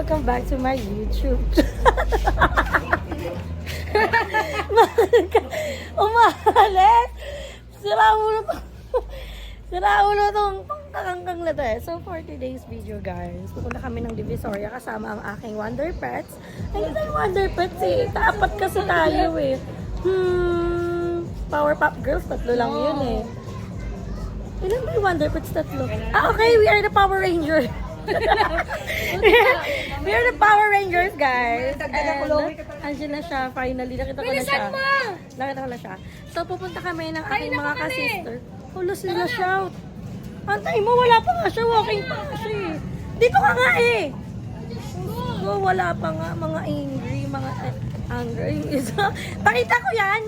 welcome back to my YouTube. Umahalit! Sira ulo to. Sira ulo tong pangkakangkang na to eh. So for today's video guys, pupunta kami ng Divisoria kasama ang aking Wonder Pets. Ay, ito yung Wonder Pets eh. Kaapat kasi tayo eh. Powerpuff Girls, tatlo lang yun eh. Ilan ba yung Wonder Pets? Tatlo. Ah, okay, we are the Power Rangers. We are the Power Rangers, guys. And andyan na siya, finally. Nakita ko na siya. Nakita ko na siya. So, pupunta kami ng aking mga ka-sister. Hulo sila shout. Antay mo, wala pa nga siya. Walking pa nga siya eh. Dito ka nga eh. So, wala pa nga. Mga angry, mga angry. Yung isa. Pakita ko yan.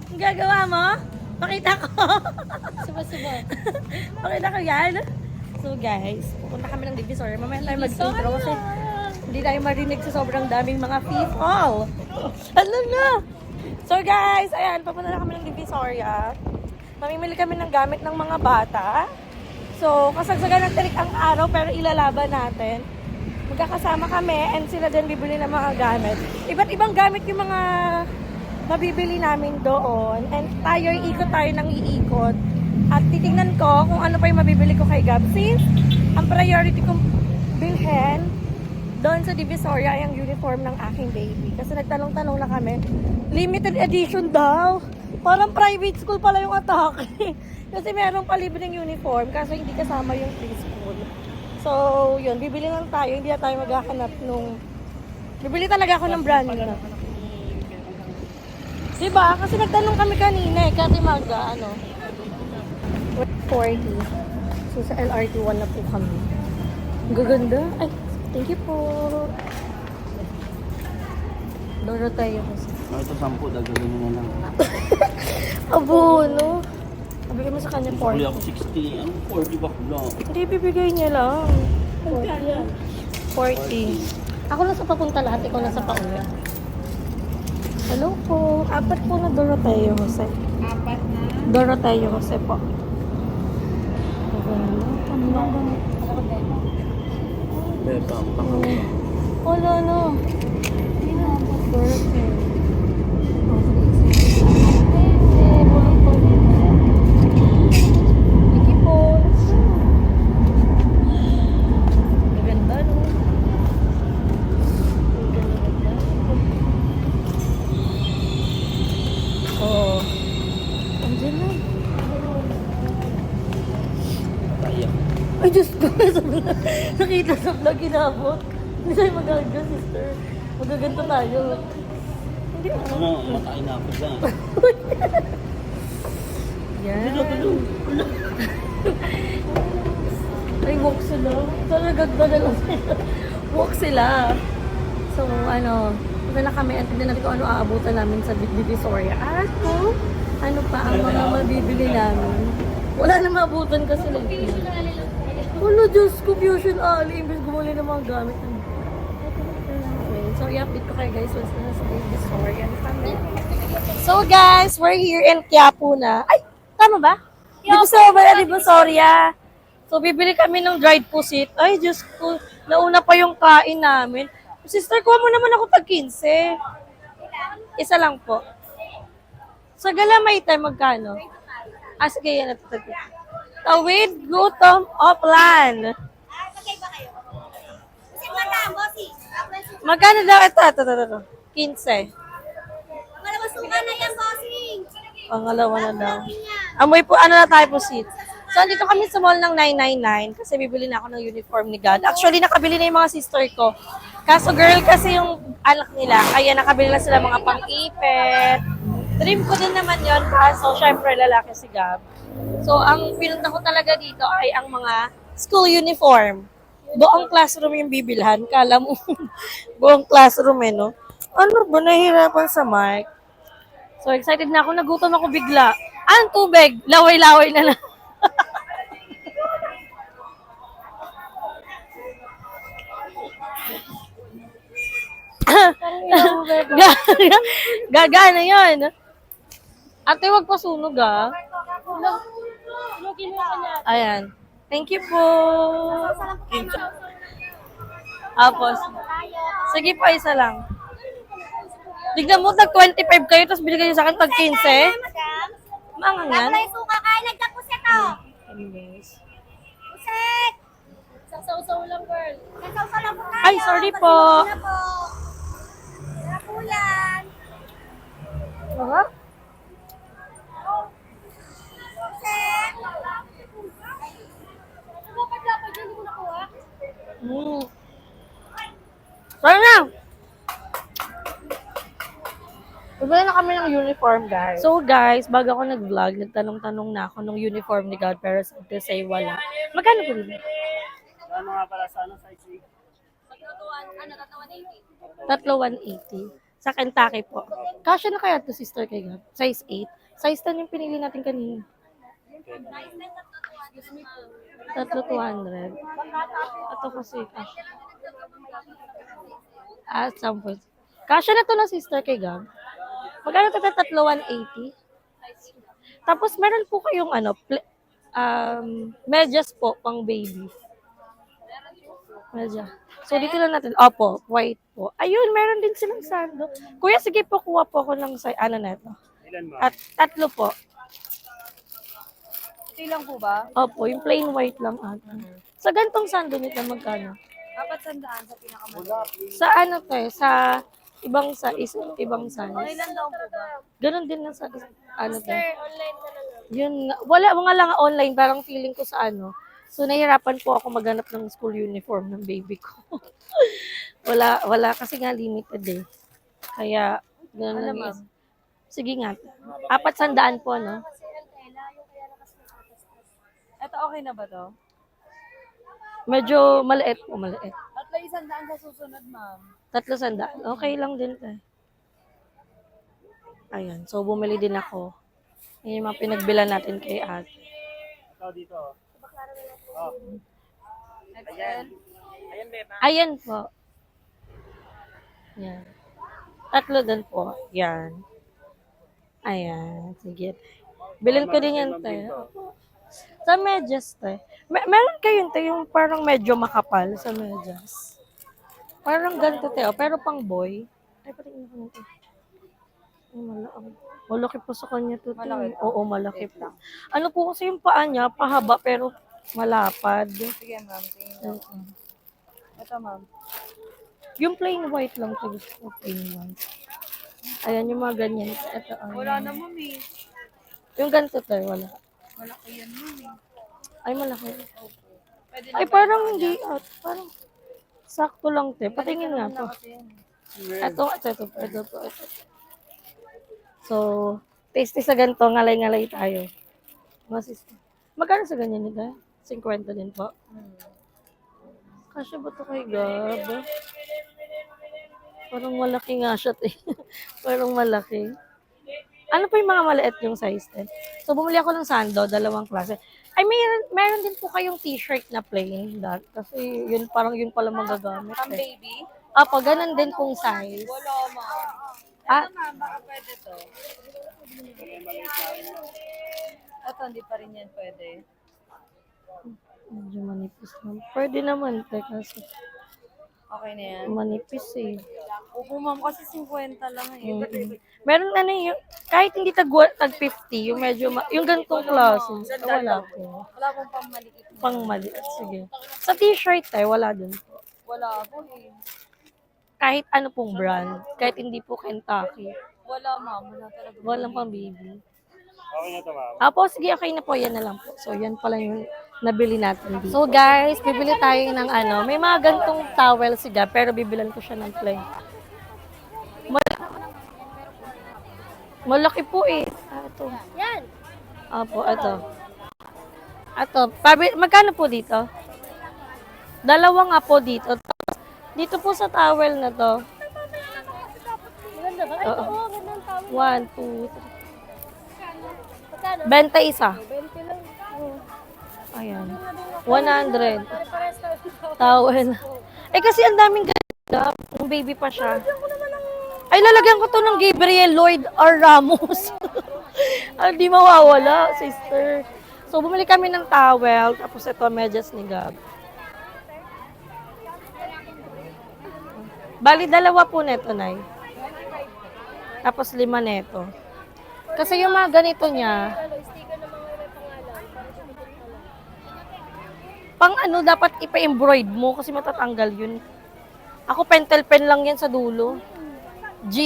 Ang gagawa mo. Pakita ko. Suba-suba. Pakita ko yan. So guys, pupunta kami ng Divisoria. Mamaya tayo mag-intro kasi hindi tayo marinig sa sobrang daming mga people. Ano na? So guys, ayan, pupunta na kami ng Divisoria. Mamimili kami ng gamit ng mga bata. So, kasagsagan ng tirik ang araw pero ilalaban natin. Magkakasama kami and sila din bibili ng mga gamit. Iba't ibang gamit yung mga mabibili namin doon. And tayo, ikot tayo ng iikot. At titingnan ko kung ano pa yung mabibili ko kay Gab. Since ang priority kong bilhin doon sa Divisoria ay ang uniform ng aking baby. Kasi nagtanong-tanong na kami, limited edition daw. Parang private school pala yung atake. Kasi meron pa libreng uniform kaso hindi kasama yung preschool. So, yun, bibili lang tayo. Hindi na tayo maghahanap nung... Bibili talaga ako ng brand na. Diba? Kasi nagtanong kami kanina eh. Kasi ano... 40. So, sa LRT 1 na po kami. Ang gaganda. Ay, thank you po. Doroteo. Ito 10, dagdagan nyo na lang. Abo, no? Nabigay mo sa kanya Bili 40. ako 60, ano 40 ba kula? Hindi, bibigay niya lang. 40. Ako na sa papunta lahat, ikaw na sa pauwi. Hello po. 4 po na Doroteo, Jose. 4 na. Doroteo, Jose po. Beta, ang pangalawa. Wala na. Doroteo. Ay, Diyos ko. Nakita sa vlog, inabot. Hindi tayo magaga, sister. Magaganto tayo. Hindi mo. Ano, makain na ako dyan. Yan. Ay, walk sila. Sana gagda na lang sila. Walk sila. So, punta na kami at hindi natin kung ano aabutan namin sa Divisoria. At kung ano pa ang mga mabibili namin. Wala na maabutan kasi lang. Wala, Diyos ko, Fusion Ali. Imbes gumuli ng mga gamit. So, i-update ko kayo guys once na sa Divisoria kami. So, guys, we're here in Quiapo na. Ay, tama ba? Divisoria. So, bibili kami ng dried pusit. Ay, Diyos ko, nauna pa yung kain namin. Sister, kuha mo naman ako tag 15. Isa lang po. Sa galamay tayo, magkano? Ah, sige, yan na tag 15. Tawid, gutom, Oplan. Magkay ba kayo? Kasi madam, bossy. Magkano daw ito? Ito. 15. Malabas suka na yan, bossing. Pangalawa na daw. Amoy po, ano na tayo po seat. So, andito kami sa mall ng 999 kasi bibili na ako ng uniform ni God. Actually, nakabili na yung mga sister ko. Kaso girl kasi yung anak nila, kaya nakabili na sila mga pang-ipet. Dream ko din naman yon kaso syempre lalaki si Gab. So, ang pinunta ko talaga dito ay ang mga school uniform. Buong classroom yung bibilhan. Kala mo, buong classroom eh, no? Ano ba, nahihirapan sa mic? So, excited na ako. Nagutom ako bigla. Ang tubig? Laway-laway na lang. Gagana yun. Ate, wag pa sunog ah. Ayan. Thank you po. Tapos, sige po, isa lang. Tignan mo, tag-25 kayo, tapos binigay niyo sa akin tag-15. Madam. Mangang yan. Tapos yung suka, kaya nagtapuset to. Puset! Sasaw-saw lang, girl. Nagsaw lang po tayo. Ay, sorry po. Pag-iwan na po. Tara po yan. Sarap. Puset! Lapad-lapad yun, hindi ko nakuha. Sorry na! Bibili na kami ng uniform, guys. So, guys, bago ako nag-vlog, nagtanong-tanong na ako ng uniform ni God, pero to say wala. Magkano po nila? Ano nga pala sa ano, size tatlo 180. Sa Kentucky po. Kasya na kaya to, sister, kay God? Size 8. Size 10 yung pinili natin kanina. Tatlo 200. Ito kasi kasya. Sample. Kasya na to na, sister, kay God. Magkano ito? Tatlo 180. Tapos, meron po kayong medyas po, pang baby. Medya. So, dito lang natin. Opo, white po. Ayun, meron din silang sando. Kuya, sige po, kuha po ako ng na ito. Ilan ba? At tatlo po. Ito lang po ba? Opo, yung plain white lang ata. Sa gantong sando nito, magkano? 400 sa pinakamaliit. Sa ano to eh, sa ibang ibang size. Ilan daw po ba? Ganon din na sa ano to. Online ka na lang. Yun, wala mga lang online, parang feeling ko sa ano. So, nahihirapan po ako maghanap ng school uniform ng baby ko. wala kasi nga limited eh. Kaya, ganun lang is. Sige nga. 400 po, no? Ito okay na ba to? Medyo maliit po, maliit. Tatlo 100 sa susunod, ma'am. 300. Okay lang din to. Ayan. So, bumili din ako. Yan yung mga pinagbilan natin kay ate. Ito dito. Oh. Ayan, beba. Ayan po. Yan. Tatlo din po. Yan. Ayan. Sige. Bilhin ko din yan, te. Sa medyas, te. Meron kayo, te, yung parang medyo makapal sa medyas. Parang ganito, te. Pero pang boy. Ay, patingin ko nito. Malaki po sa kanya to. Malaki to? Oo, malaki po. Ano po kasi yung paa niya, pahaba pero malapad. Sige, ma'am. Tingin ko. Ito, ma'am. Yung plain white lang to. Gusto ko plain white. Ayan, yung mga ganyan. Ito, Wala na, ma'am eh. yung ganito tayo, wala. Malaki yan, ma'am eh. Ay, malaki. Pwede Ay, parang hindi. Parang sakto lang, te. Patingin nga to. Ito. So, tasty sa ganito. Ngalay-ngalay tayo. Magkano sa ganyan nito? 50 din po. Kasya ba ito kay Gab? Parang malaki nga siya, te. Parang malaki. Ano po yung mga maliit yung size, te? So, bumili ako ng sando, 2 klase. Ay, meron din po kayong t-shirt na plain. Kasi yun, parang yun pala magagamit. Pang Eh. baby? Apo, ganun din pong size. Wala, ma'am. Ah, Ito, ma'am. Baka pwede to. Ito, hindi pa rin yan pwede. medyo manipis lang. Pwede naman, te, kasi Okay na yan. manipis eh. Opo, ma'am. Kasi 50 lang eh. Meron yung, kahit hindi tag 50, yung medyo, yung ganitong klase. Wala po. Wala pong pang maliit. Pang maliit, sige. Sa t-shirt tayo, wala dun po. Wala po eh. Kahit ano pong brand, kahit hindi po Kentucky. Wala, ma'am. Wala talaga. Walang pang baby. Okay na ito, ma'am. Apo, sige, okay na po. Yan na lang po. So, yan pala yung nabili natin dito. So, guys, bibili tayo ng ano. May mga gantong towel si Gab, pero bibilan ko siya ng plain. Malaki po eh. Ito. Yan. Apo, ito. Ito. Magkano po dito? 2 nga po dito. Dito po sa towel na to. Maganda ba? Ay, oo, gandang tawag. 1, 2, 3. Magkano? Benta isa. 20 lang. Ayan. 100. Pare-pares tayo. Towel. Eh kasi ang daming ganda. Kung baby pa siya. Ay, lalagyan ko to ng Gabriel Lloyd R. Ramos. Hindi mawawala, sister. So, bumili kami ng towel. Tapos ito, medyas ni Gab. Bali, dalawa po neto, Nay. Tapos 5 neto. Kasi yung mga ganito niya, pang ano, dapat ipa-embroid mo kasi matatanggal yun. Ako, pentel pen lang yan sa dulo. G,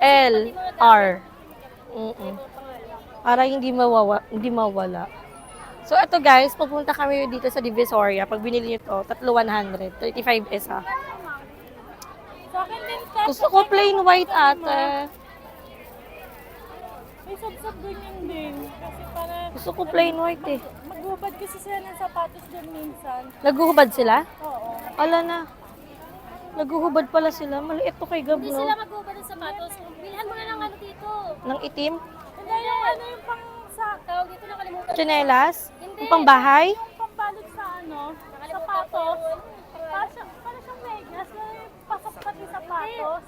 L, R. Para hindi mawala. So, ito guys, pupunta kami dito sa Divisoria. Pag binili nyo to, 3,100. 35 isa. Sa akin din, Gusto ko plain white ate. may sabsab ganyan din. Kasi para Gusto ko plain white eh. maghubad kasi sila ng sapatos din minsan. Naguhubad sila? Oo. Ala na. Naguhubad pala sila. Maliit to kay Gab, Hindi no? sila mag-ubad ng sapatos. Bilhan mo na ng ano dito. Ng itim? Hindi yung ano yung pang Tawag dito nakalimutan. Tsinelas? Yung pangbahay? yung pambalot sa ano, sapatos. Para siyang megas na pasok pati sapatos.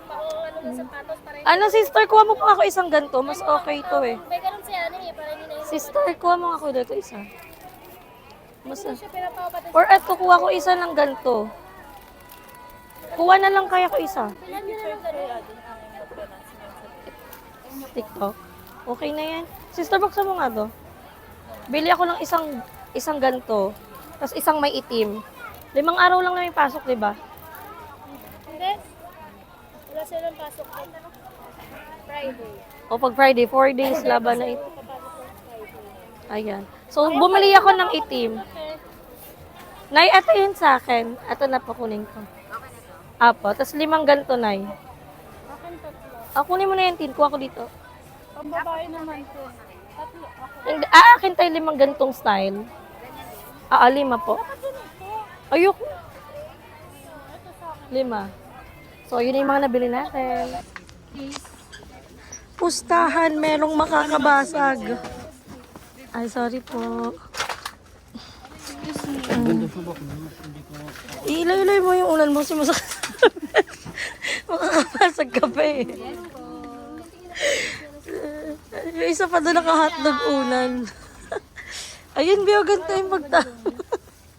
Ano ng sapatos para Ano, sister, kuha mo pa ako isang ganito. Mas okay to eh. may ganun siya ano eh. Para hindi na yung Sister, kuha mo ako dito isa. Mas, siya pinapabad. or eto, kuha ko isa ng ganito. Kuha na lang kaya ko isa. Bilhan nyo na ng ganun. TikTok. Okay na yan. Sister, buksan mo nga to. Bili ako ng isang ganito. Tapos isang may itim. 5 araw lang namin pasok, di ba? Hindi. Wala silang pasok ko. Friday. O pag Friday, 4 days laban na ito. Ayan. So, bumili ako ng itim. Nay, ito yun sa akin. Ito na pakunin ko. Apo. Tapos 5 ganito, Nay. Akin tatlo. Kunin mo na yan, Tin. Kuha ko dito. Pambabae naman to. Tatlo ako. Hindi, akin tayo 5 ganitong style. 5 po. Ayoko. 5. So, yun yung mga nabili natin. Pustahan, merong makakabasag. Ay, sorry po. Ilay-ilay mo yung ulan mo. Makakabasag ka pa eh. Yung isa pa doon naka-hotdog unan. Ayun, Bio, ganito yung pagta.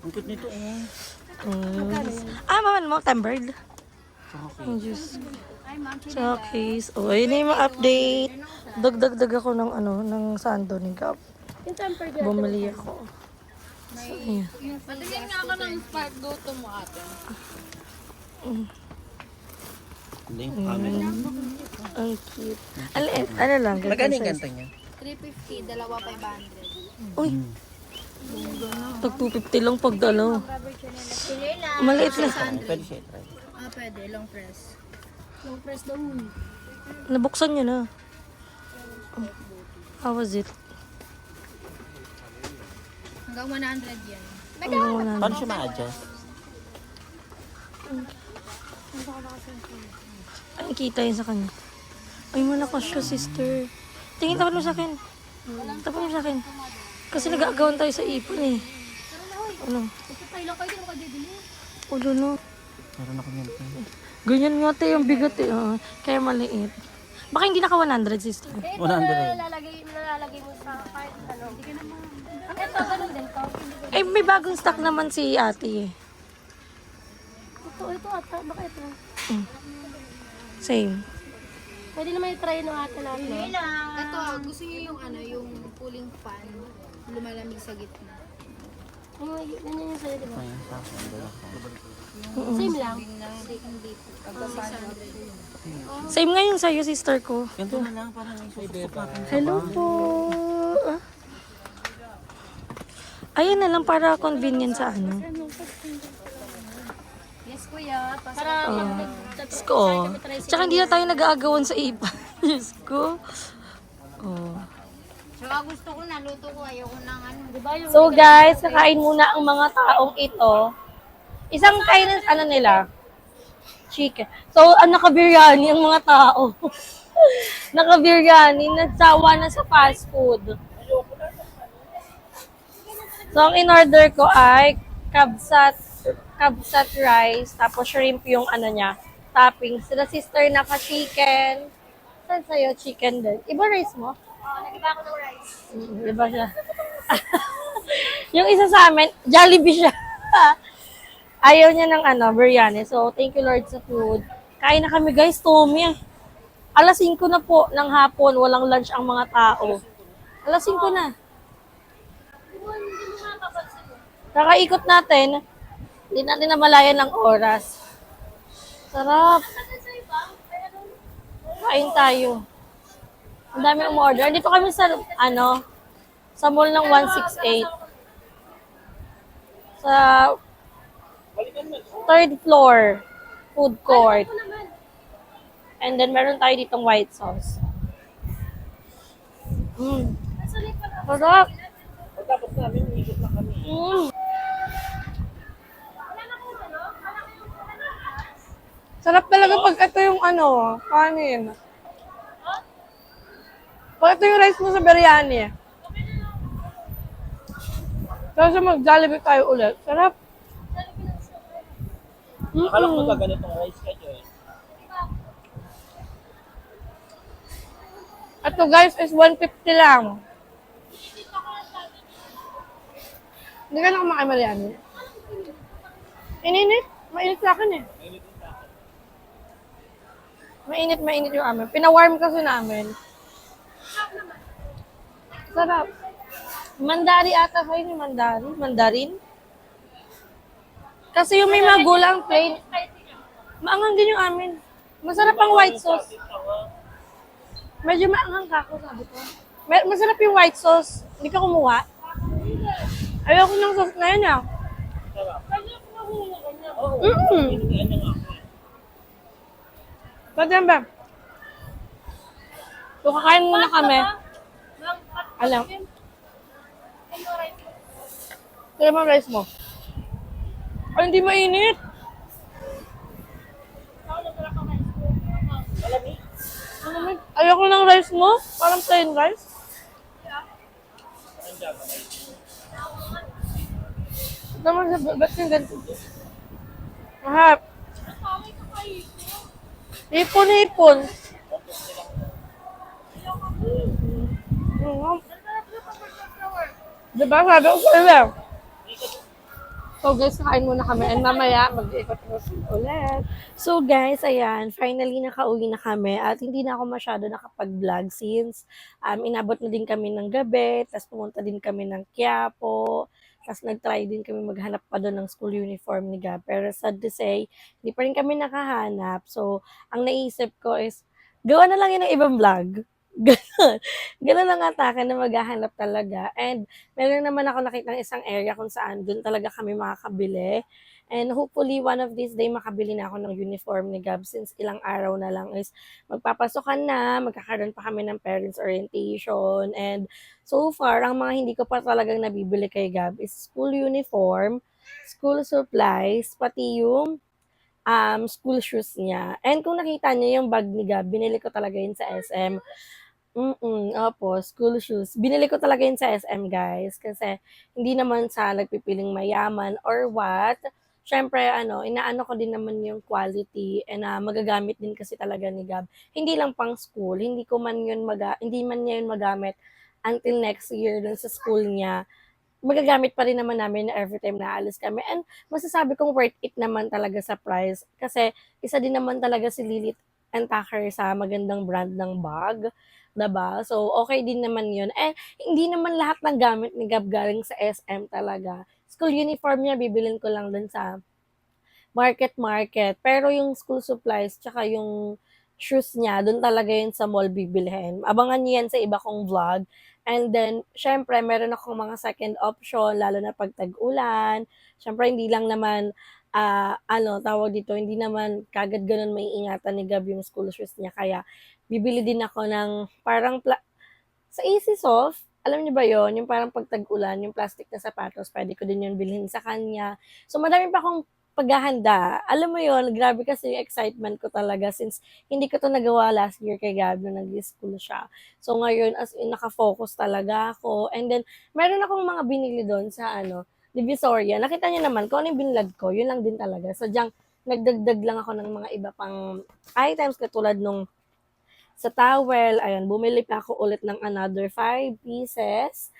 Ang cute nito eh. Maman mo, tempered. Ang juice. Chokis. O, ayun na yung mga update. Dagdag ako ng ng sando ni Gab. Bumili ako. So, ayan. Patigyan nga ako ng spark go-to mo ate. Hindi, camera. Ang cute. Ano lang, Magkano yung ganito ganta niya? 350, dalawa 500. Uy. Tag 250 lang pag dalaw. Pili lang. Maliit na. Pwede siya try. Pwede. Long press. Long press daw. Nabuksan niya na. How was it? Hanggang 100 yan. Paano siya ma-adjust? Ay, kita yun sa kanya. Ay, malakas siya, sister. Tingin, tapat mo sa akin. Tapat mo sa akin. Kasi nag-aagawan tayo sa ipon eh. Ano? Tayo lang kayo, di mo kayo bibili. Ulo no. Meron ako niyan. Ganyan nga tayo, yung bigat eh. Kaya maliit. Baka hindi naka 100, sister. 100 Nalalagay mo sa part, ano. Hindi ka naman. Ito, ganun din to. Eh, may bagong stock naman si ate eh. Ito ata. Baka ito. Same. Pwede naman i-try ng ate natin. Pili lang. Ito, gusto niyo yung ano, yung cooling fan. Lumalamig sa gitna. Yan yung sa'yo, di ba? Same lang. Same nga yung sa'yo, sister ko. Ganito na lang, parang susukat. Hello po. Ayan na lang para convenient sa ano. Yes, kuya. Para Diyos ko. Tsaka hindi na tayo nag-aagawan sa ipa. Diyos ko. Oh. Saka gusto ko na, luto ko. Ayoko nang ano. Diba yung So guys, kakain muna ang mga taong ito. Isang kain ano nila? Chicken. So, naka-biryani ang mga tao. Naka-biryani, nagsawa na sa fast food. So, ang in-order ko ay kabsat rice, tapos shrimp yung ano niya, toppings. Sila sister naka-chicken. Saan sa'yo? Chicken din. Iba rice mo? nag-iba ako ng rice. Iba siya. Yung isa sa amin, Jollibee siya. Ayaw niya ng biryani. So, thank you Lord sa food. Kain na kami guys, Tommy. Alas 5 na po ng hapon, walang lunch ang mga tao. Alas 5 na. Kakaikot natin, hindi natin namalayan ng oras. Sarap. Kain tayo. Ang dami umorder. Dito kami sa, sa mall ng 168. Sa third floor, food court. And then, meron tayo ditong white sauce. Sarap. Pagkatapos namin, umiikot na kami. Sarap talaga pag ito yung kanin. Pag ito yung rice mo sa biryani. Kasi mag-Jollibee tayo ulit. Sarap. Akala ko ganitong rice ka, Joy. Ito guys is 150 lang. Hindi ka na kumakain biryani. Ininit. Mainit sa akin eh. Mainit yung amin. Pinawarm kasi namin. Sarap. Mandari ata kayo ni Mandari. Mandarin? Kasi yung may magulang plain. Maangang din yung amin. Masarap ang white sauce. Medyo maangang ka ako, sabi ko. Masarap yung white sauce. Hindi ka kumuha. Ayoko ng sauce na yun ah. Pwede ba? So, kakain muna kami. Alam. Kaya mo rice mo. Ay, hindi mainit. Ayoko ng rice mo. Parang plain rice. Naman sa ba't yung ganito? Mahap. Ipon. Diba? Sabi ko sa'yo. So guys, kain muna kami and mamaya mag-ikot ulit. So guys, ayan, finally nakauwi na kami at hindi na ako masyado nakapag-vlog since inabot na din kami ng gabi, tapos pumunta din kami ng Quiapo, tapos nag-try din kami maghanap pa doon ng school uniform ni Gab. Pero sad to say, hindi pa rin kami nakahanap. So, ang naisip ko is, gawa na lang yun ng ibang vlog. Ganun. Ganun lang atake na maghahanap talaga. And meron naman ako nakitang isang area kung saan doon talaga kami makakabili. And hopefully, one of these day, makabili na ako ng uniform ni Gab since ilang araw na lang is magpapasokan na, magkakaroon pa kami ng parents orientation. And so far, ang mga hindi ko pa talagang nabibili kay Gab is school uniform, school supplies, pati yung school shoes niya. And kung nakita niyo yung bag ni Gab, binili ko talaga yun sa SM. Opo, school shoes. Binili ko talaga yun sa SM, guys. Kasi, hindi naman sa nagpipiling mayaman or what. Siyempre, inaano ko din naman yung quality and magagamit din kasi talaga ni Gab. Hindi lang pang school. Hindi man niya yun magamit until next year dun sa school niya. Magagamit pa rin naman namin every time na alis kami. And masasabi kong worth it naman talaga sa price. Kasi, isa din naman talaga si Lilith and Tucker sa magandang brand ng bag. Diba? So, okay din naman yun. Eh, hindi naman lahat ng gamit ni Gab galing sa SM talaga. School uniform niya, bibilin ko lang dun sa market. Pero yung school supplies, tsaka yung shoes niya, dun talaga yun sa mall bibilhin. Abangan niyo yan sa iba kong vlog. And then, syempre, meron akong mga second option, lalo na pag tag-ulan. Syempre, hindi lang naman, tawag dito, hindi naman kagad ganun may ingatan ni Gab yung school shoes niya. Kaya, bibili din ako ng parang sa Easy Soft, alam niyo ba yon yung parang pag tag-ulan, yung plastic na sapatos, pwede ko din yun bilhin sa kanya. So, madami pa akong paghahanda. Alam mo yon, grabe kasi yung excitement ko talaga since hindi ko to nagawa last year kay Gab nung nag-school siya. So, ngayon, as in, nakafocus talaga ako. And then, meron akong mga binili doon sa, Divisoria. Nakita niyo naman, kung ano yung binlog ko, yun lang din talaga. Sadyang, nagdagdag lang ako ng mga iba pang items katulad nung sa towel, ayan, bumili pa ako ulit ng another 5 pieces.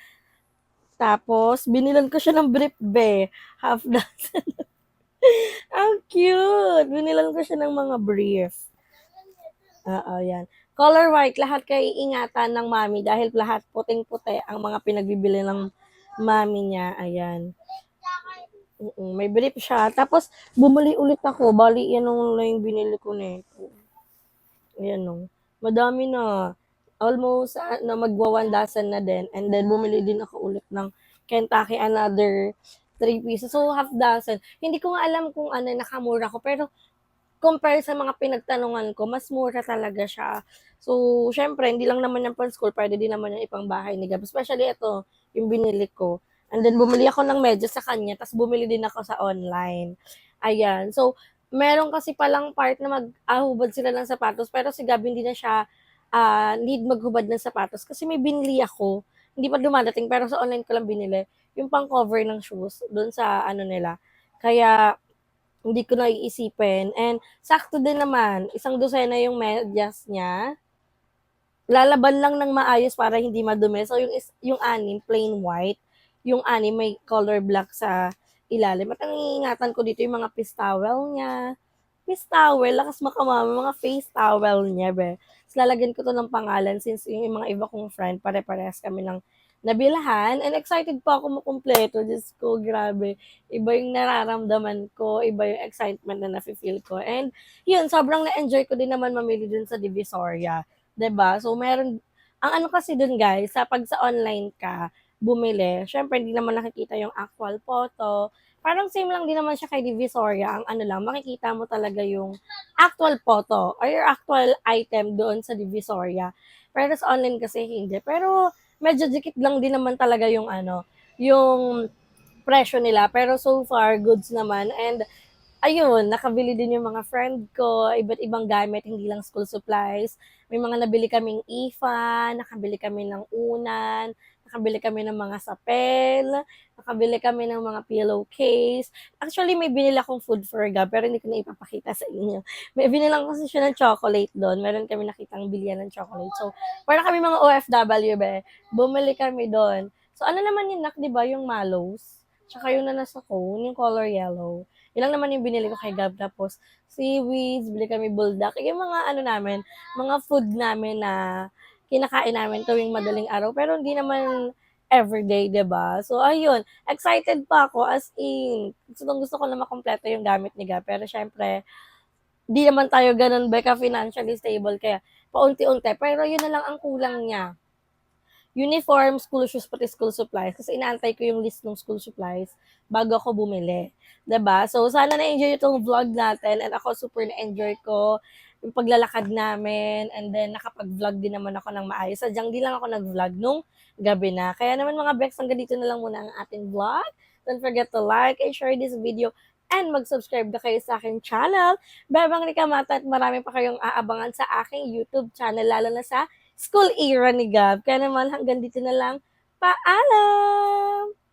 Tapos, binilan ko siya ng brief be. Half dozen. Ang cute! Binilan ko siya ng mga brief. Oo, yan. Color white, lahat kayo iingatan ng mami dahil lahat puting-puti ang mga pinagbibili ng mami niya. Ayan. May brief siya. Tapos, bumili ulit ako. Bali, yan yung binili ko nito. Ayan o. Madami na. Almost magwa 1,000 na din. And then, bumili din ako ulit ng Kentucky another 3 pieces. So, half dozen. Hindi ko nga alam kung ano, nakamura ko. Pero, compare sa mga pinagtanungan ko, mas mura talaga siya. So, syempre, hindi lang naman yung pang school, pwede din naman yung ipang bahay ni Gab. Especially ito, yung binili ko. And then, bumili ako ng medyas sa kanya, tapos bumili din ako sa online. Ayan. So, meron kasi palang part na mag-ahubad sila ng sapatos, pero si Gab hindi na siya need maghubad ng sapatos kasi may binili ako. Hindi pa dumadating, pero sa online ko lang binili. Yung pang cover ng shoes, doon sa ano nila. Kaya, hindi ko na iisipin. And sakto din naman, isang dosena yung medyas niya. Lalaban lang ng maayos para hindi madumi. So yung anim, plain white. Yung anim, may color black sa ilalim. At ang iingatan ko dito yung mga piece towel niya. Piece towel, lakas makamami, mga face towel niya, be. Tapos lalagyan ko to ng pangalan since yung mga iba kong friend, pare-parehas kami ng nabilahan. And excited pa ako makumpleto. Diyos ko, grabe. Iba yung nararamdaman ko, iba yung excitement na nafe-feel ko. And yun, sobrang na-enjoy ko din naman mamili dun sa Divisoria. 'Di ba? So, meron, ang ano kasi dun guys, pag sa online ka, bumili, syempre hindi naman nakikita yung actual photo. Parang same lang din naman siya kay Divisoria. Ang ano lang, makikita mo talaga yung actual photo or your actual item doon sa Divisoria. Pero sa online kasi hindi. Pero medyo dikit lang din naman talaga yung ano, yung presyo nila. Pero so far, goods naman. And ayun, nakabili din yung mga friend ko, iba't ibang gamit, hindi lang school supplies. May mga nabili kaming IFA, nakabili kami ng unan, nakabili kami ng mga sapel, nakabili kami ng mga pillowcase. Actually, may binili akong food for Gab, pero hindi ko na ipapakita sa inyo. May binilang kasi siya ng chocolate doon. Meron kami nakitang bilihan ng chocolate. So, para kami mga OFW, be, bumili kami doon. So, ano naman yun, nak, di ba, yung mallows? Tsaka yung nasa cone, yung color yellow. Yun lang naman yung binili ko kay Gab. Tapos, seaweeds, bili kami bulldog. Yung mga ano namin, mga food namin na kinakain namin tuwing madaling araw. Pero hindi naman everyday, 'di ba? So, ayun. Excited pa ako as in. Gusto ko na makompleto yung gamit ni Gab. Pero syempre, di naman tayo ganun, Becca, financially stable. Kaya, paunti-unti. Pero yun na lang ang kulang niya, uniform, school shoes, pati school supplies. Kasi inaantay ko yung list ng school supplies bago ako bumili. 'Di ba? So, sana na-enjoy itong vlog natin and ako super na-enjoy ko yung paglalakad namin and then nakapag-vlog din naman ako ng maayos. Sadyang di lang ako nag-vlog nung gabi na. Kaya naman mga Bex, hanggang dito na lang muna ang ating vlog. Don't forget to like and share this video and mag-subscribe na kayo sa aking channel. Bebang Rikamata at marami pa kayong aabangan sa aking YouTube channel, lalo na sa school era ni Gab. Kaya naman hanggang dito na lang. Paalam!